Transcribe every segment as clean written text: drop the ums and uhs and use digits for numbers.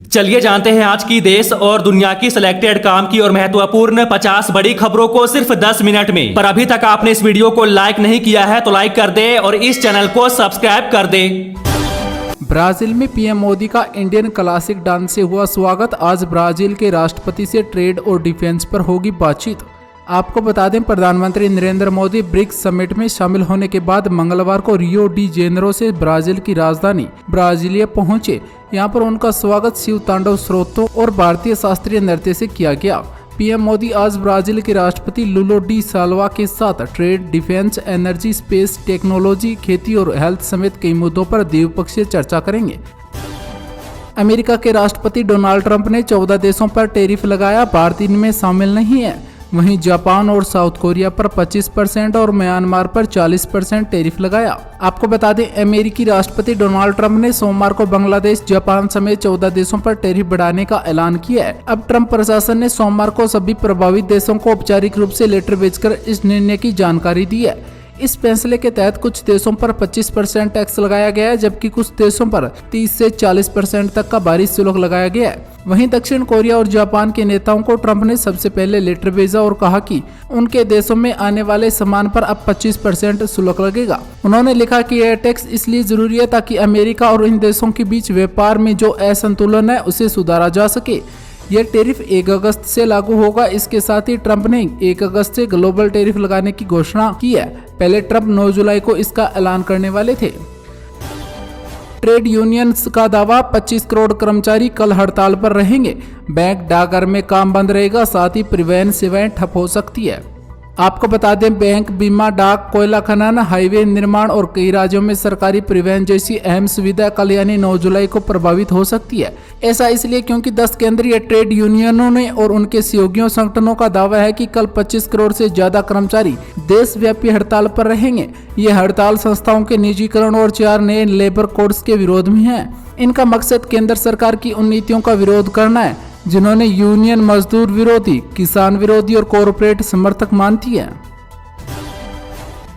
चलिए जानते हैं आज की देश और दुनिया की सिलेक्टेड काम की और महत्वपूर्ण 50 बड़ी खबरों को सिर्फ 10 मिनट में। पर अभी तक आपने इस वीडियो को लाइक नहीं किया है तो लाइक कर दे और इस चैनल को सब्सक्राइब कर दे। ब्राजील में पीएम मोदी का इंडियन क्लासिक डांस से हुआ स्वागत। आज ब्राजील के राष्ट्रपति से ट्रेड और डिफेंस पर होगी बातचीत। आपको बता दें, प्रधानमंत्री नरेंद्र मोदी ब्रिक्स समिट में शामिल होने के बाद मंगलवार को रियो डी जेनेरो से ब्राजील की राजधानी ब्राजीलिया पहुंचे। यहां पर उनका स्वागत शिव तांडव स्रोतों और भारतीय शास्त्रीय नृत्य से किया गया। पीएम मोदी आज ब्राजील के राष्ट्रपति लुलो डी साल्वा के साथ trade, defence, energy, space technology, खेती और हेल्थ समेत कई मुद्दों पर द्विपक्षीय चर्चा करेंगे। अमेरिका के राष्ट्रपति डोनाल्ड ट्रंप ने 14 देशों पर टैरिफ लगाया। भारत इनमें शामिल नहीं है। वहीं जापान और साउथ कोरिया पर 25% और म्यांमार पर 40% टैरिफ लगाया। आपको बता दें, अमेरिकी राष्ट्रपति डोनाल्ड ट्रंप ने सोमवार को बांग्लादेश, जापान समेत 14 देशों पर टैरिफ बढ़ाने का ऐलान किया है। अब ट्रंप प्रशासन ने सोमवार को सभी प्रभावित देशों को औपचारिक रूप से लेटर भेजकर इस निर्णय की जानकारी दी है। इस फैसले के तहत कुछ देशों पर 25% टैक्स लगाया गया है, जबकि कुछ देशों पर 30 से 40% तक का भारी शुल्क लगाया गया है। वहीं दक्षिण कोरिया और जापान के नेताओं को ट्रंप ने सबसे पहले लेटर भेजा और कहा कि उनके देशों में आने वाले सामान पर अब 25% शुल्क लगेगा। उन्होंने लिखा कि यह टैक्स इसलिए जरूरी है ताकि अमेरिका और इन देशों के बीच व्यापार में जो असंतुलन है उसे सुधारा जा सके। यह टैरिफ 1 अगस्त से लागू होगा। इसके साथ ही ट्रंप ने 1 अगस्त से ग्लोबल टैरिफ लगाने की घोषणा की है। पहले ट्रंप 9 जुलाई को इसका ऐलान करने वाले थे। ट्रेड यूनियंस का दावा, 25 करोड़ कर्मचारी कल हड़ताल पर रहेंगे। बैंक, डाकघर में काम बंद रहेगा, साथ ही परिवहन सेवाएं ठप हो सकती है। आपको बता दें, बैंक, बीमा, डाक, कोयला खनन, हाईवे निर्माण और कई राज्यों में सरकारी परिवहन जैसी अहम सुविधा कल यानी 9 जुलाई को प्रभावित हो सकती है। ऐसा इसलिए क्योंकि 10 केंद्रीय ट्रेड यूनियनों ने और उनके सहयोगी संगठनों का दावा है कि कल 25 करोड़ से ज्यादा कर्मचारी देशव्यापी हड़ताल पर रहेंगे। ये हड़ताल संस्थाओं के निजीकरण और 4 नए लेबर कोड्स के विरोध में है। इनका मकसद केंद्र सरकार की उन नीतियों का विरोध करना है जिन्होंने यूनियन मजदूर विरोधी, किसान विरोधी और कॉरपोरेट समर्थक मानती है।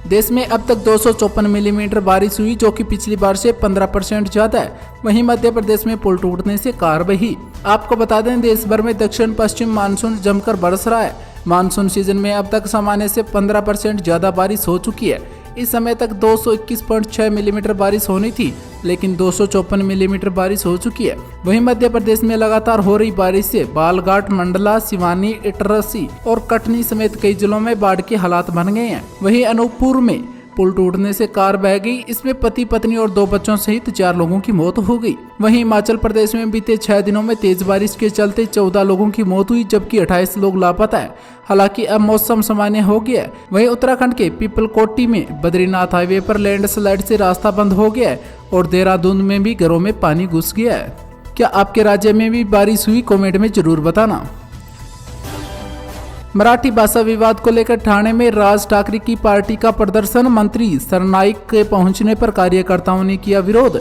देश में अब तक 254 मिलीमीटर बारिश हुई, जो कि पिछली बार से 15% ज्यादा है। वहीं मध्य प्रदेश में पुल टूटने से कार बही। आपको बता दें, देश भर में दक्षिण पश्चिम मानसून जमकर बरस रहा है। मानसून सीजन में अब तक सामान्य से 15% ज्यादा बारिश हो चुकी है। इस समय तक 221.6 मिलीमीटर बारिश होनी थी, लेकिन 254 मिलीमीटर बारिश हो चुकी है। वहीं मध्य प्रदेश में लगातार हो रही बारिश से बालघाट, मंडला, सिवानी, इटरसी और कटनी समेत कई जिलों में बाढ़ के हालात बन गए हैं। वहीं अनूपपुर में पुल टूटने से कार बह गई। इसमें पति, पत्नी और 2 बच्चों सहित 4 लोगों की मौत हो गई। वहीं हिमाचल प्रदेश में बीते 6 दिनों में तेज बारिश के चलते 14 लोगों की मौत हुई, जबकि 28 लोग लापता है। हालांकि अब मौसम सामान्य हो गया है। वहीं उत्तराखंड के पीपलकोटी में बद्रीनाथ हाईवे पर लैंडस्लाइड से रास्ता बंद हो गया है और देहरादून में भी घरों में पानी घुस गया है। क्या आपके राज्य में भी बारिश हुई? कमेंट में जरूर बताना। मराठी भाषा विवाद को लेकर ठाणे में राज ठाकरे की पार्टी का प्रदर्शन। मंत्री सरनाईक के पहुंचने पर कार्यकर्ताओं ने किया विरोध।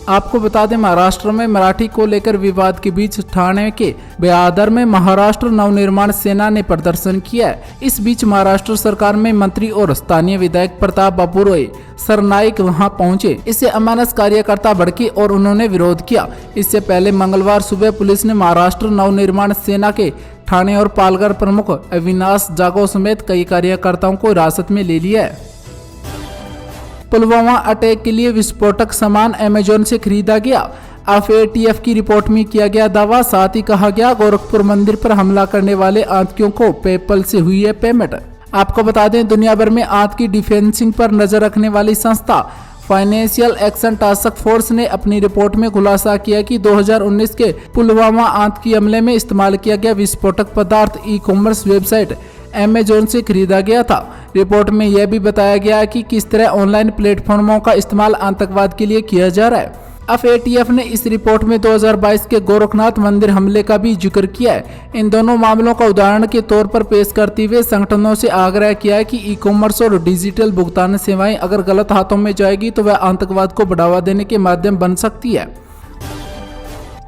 आपको बता दें, महाराष्ट्र में मराठी को लेकर विवाद के बीच ठाणे के ब्यादर में महाराष्ट्र नवनिर्माण सेना ने प्रदर्शन किया है। इस बीच महाराष्ट्र सरकार में मंत्री और स्थानीय विधायक प्रताप बापू रोय सरनाईक वहां पहुंचे। इससे अमानस कार्यकर्ता भड़के और उन्होंने विरोध किया। इससे पहले मंगलवार सुबह पुलिस ने महाराष्ट्र नवनिर्माण सेना के ठाणे और पालघर प्रमुख अविनाश जागो समेत कई कार्यकर्ताओं को हिरासत में ले लिया है। पुलवामा अटैक के लिए विस्फोटक सामान अमेजोन से खरीदा गया। एफएटीएफ की रिपोर्ट में किया गया दावा। साथ ही कहा गया, गोरखपुर मंदिर पर हमला करने वाले आतंकियों को पेपल से हुई है पेमेंट। आपको बता दें, दुनिया भर में आतंकी डिफेंसिंग पर नजर रखने वाली संस्था फाइनेंशियल एक्शन टास्क फोर्स ने अपनी रिपोर्ट में खुलासा किया कि 2019 के पुलवामा आतंकी हमले में इस्तेमाल किया गया विस्फोटक पदार्थ ई-कॉमर्स वेबसाइट अमेजोन से खरीदा गया था। रिपोर्ट में यह भी बताया गया है कि किस तरह ऑनलाइन प्लेटफॉर्मों का इस्तेमाल आतंकवाद के लिए किया जा रहा है। एफएटीएफ ने इस रिपोर्ट में 2022 के गोरखनाथ मंदिर हमले का भी जिक्र किया है। इन दोनों मामलों का उदाहरण के तौर पर पेश करते हुए संगठनों से आग्रह किया है कि ई-कॉमर्स और डिजिटल भुगतान सेवाएं अगर गलत हाथों में जाएगी तो वह आतंकवाद को बढ़ावा देने के माध्यम बन सकती है।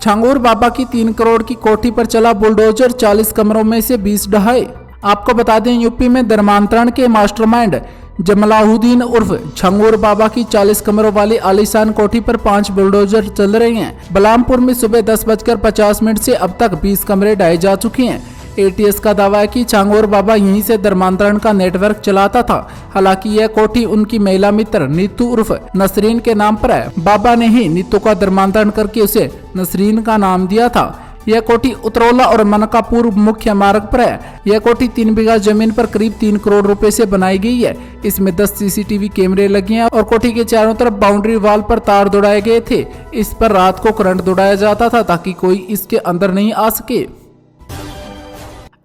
छांगूर बाबा की 3 करोड़ की कोठी पर चला बुलडोजर, 40 कमरों में से 20 ढहाए। आपको बता दें, यूपी में धर्मांतरण के मास्टरमाइंड जमलाहुद्दीन उर्फ छंगूर बाबा की 40 कमरों वाली आलीशान कोठी पर 5 बुलडोजर चल रहे हैं। बलरामपुर में सुबह 10:50 से अब तक 20 कमरे ढाए जा चुके हैं। एटीएस का दावा है कि छांगोर बाबा यहीं से धर्मांतरण का नेटवर्क चलाता था। हालांकि यह कोठी उनकी महिला मित्र नीतू उर्फ नसरीन के नाम पर है। बाबा ने ही नीतू का धर्मांतरण करके उसे नसरीन का नाम दिया था। यह कोठी उतरौला और मनकापुर मुख्य मार्ग पर है। यह कोठी 3 बीघा जमीन पर करीब 3 करोड़ रुपए से बनाई गई है। इसमें 10 सीसीटीवी कैमरे लगे हैं और कोठी के चारों तरफ बाउंड्री वॉल पर तार दौड़ाए गए थे। इस पर रात को करंट दौड़ाया जाता था ताकि कोई इसके अंदर नहीं आ सके।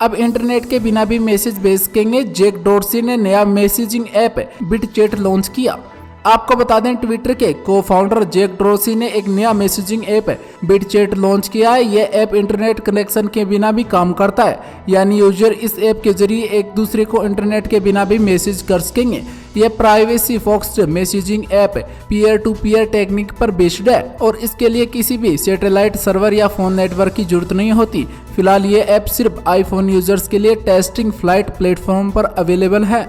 अब इंटरनेट के बिना भी मैसेज भेज सकेंगे। जैक डोर्सी ने नया मैसेजिंग ऐप बिटचैट लॉन्च किया। आपको बता दें, ट्विटर के को फाउंडर जैक डोर्सी ने एक नया मैसेजिंग ऐप बिटचैट लॉन्च किया है। यह ऐप इंटरनेट कनेक्शन के बिना भी काम करता है, यानी यूजर इस ऐप के जरिए एक दूसरे को इंटरनेट के बिना भी मैसेज कर सकेंगे। यह privacy focused messaging app peer to peer technique पर बेस्ड है और इसके लिए किसी भी सैटेलाइट सर्वर या फोन नेटवर्क की जरूरत नहीं होती। फिलहाल ये ऐप सिर्फ आईफोन यूजर्स के लिए टेस्टिंग फ्लाइट प्लेटफॉर्म पर अवेलेबल है।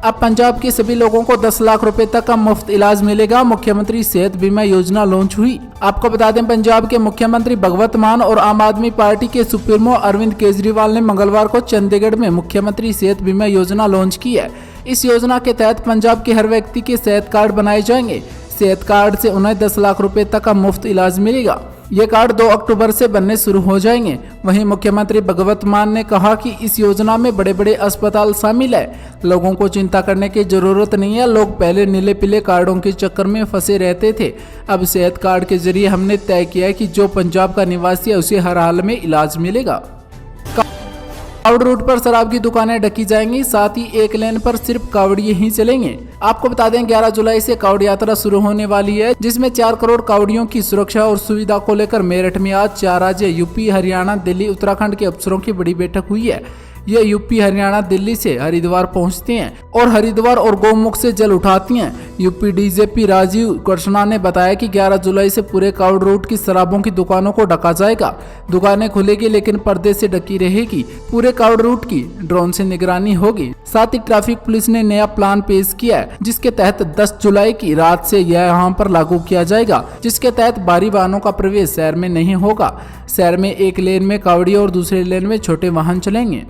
अब पंजाब के सभी लोगों को 10 लाख रुपए तक का मुफ्त इलाज मिलेगा। मुख्यमंत्री सेहत बीमा योजना लॉन्च हुई। आपको बता दें, पंजाब के मुख्यमंत्री भगवंत मान और आम आदमी पार्टी के सुप्रीमो अरविंद केजरीवाल ने मंगलवार को चंडीगढ़ में मुख्यमंत्री सेहत बीमा योजना लॉन्च की है। इस योजना के तहत पंजाब के हर व्यक्ति के सेहत कार्ड बनाए जाएंगे। सेहत कार्ड से उन्हें 10 लाख रुपए तक का मुफ्त इलाज मिलेगा। ये कार्ड 2 अक्टूबर से बनने शुरू हो जाएंगे। वहीं मुख्यमंत्री भगवंत मान ने कहा कि इस योजना में बड़े बड़े अस्पताल शामिल है। लोगों को चिंता करने की जरूरत नहीं है। लोग पहले नीले पीले कार्डों के चक्कर में फंसे रहते थे। अब सेहत कार्ड के जरिए हमने तय किया है कि जो पंजाब का निवासी है उसे हर हाल में इलाज मिलेगा। कावड़ रूट पर शराब की दुकानें ढकी जाएंगी, साथ ही एक लेन पर सिर्फ कावड़िए ही चलेंगे। आपको बता दें, 11 जुलाई से कावड़ यात्रा शुरू होने वाली है, जिसमें 4 करोड़ कावड़ियों की सुरक्षा और सुविधा को लेकर मेरठ में आज 4 राज्य यूपी, हरियाणा, दिल्ली, उत्तराखंड के अफसरों की बड़ी बैठक हुई है। ये यूपी, हरियाणा, दिल्ली से हरिद्वार पहुंचते हैं और हरिद्वार और गौमुख से जल उठाती हैं। यूपी डीजीपी राजीव कृष्णा ने बताया कि 11 जुलाई से पूरे कावड़ रूट की शराबों की दुकानों को ढका जाएगा। दुकानें खुलेगी लेकिन पर्दे से ढकी रहेगी। पूरे कावड़ रूट की ड्रोन से निगरानी होगी। साथ ही ट्रैफिक पुलिस ने नया प्लान पेश किया है, जिसके तहत 10 जुलाई की रात से यह यहाँ पर लागू किया जाएगा, जिसके तहत भारी वाहनों का प्रवेश शहर में नहीं होगा। शहर में एक लेन में कावड़ी और दूसरे लेन में छोटे वाहन चलेंगे।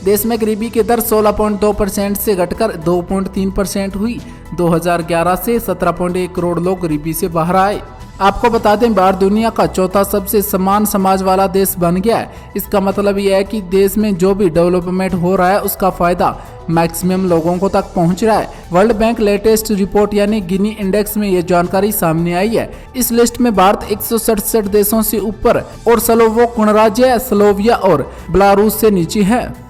देश में गरीबी की दर 16.2% से घटकर 2.3% हुई। 2011 से 17.1 करोड़ लोग गरीबी से बाहर आए। आपको बता दें, भारत दुनिया का चौथा सबसे समान समाज वाला देश बन गया है। इसका मतलब यह है कि देश में जो भी डेवलपमेंट हो रहा है उसका फायदा मैक्सिमम लोगों को तक पहुंच रहा है। वर्ल्ड बैंक लेटेस्ट रिपोर्ट यानी गिनी इंडेक्स में यह जानकारी सामने आई है। इस लिस्ट में भारत 167 देशों से ऊपर और स्लोवाक गणराज्य, स्लोविया और बेलारूस से नीचे है।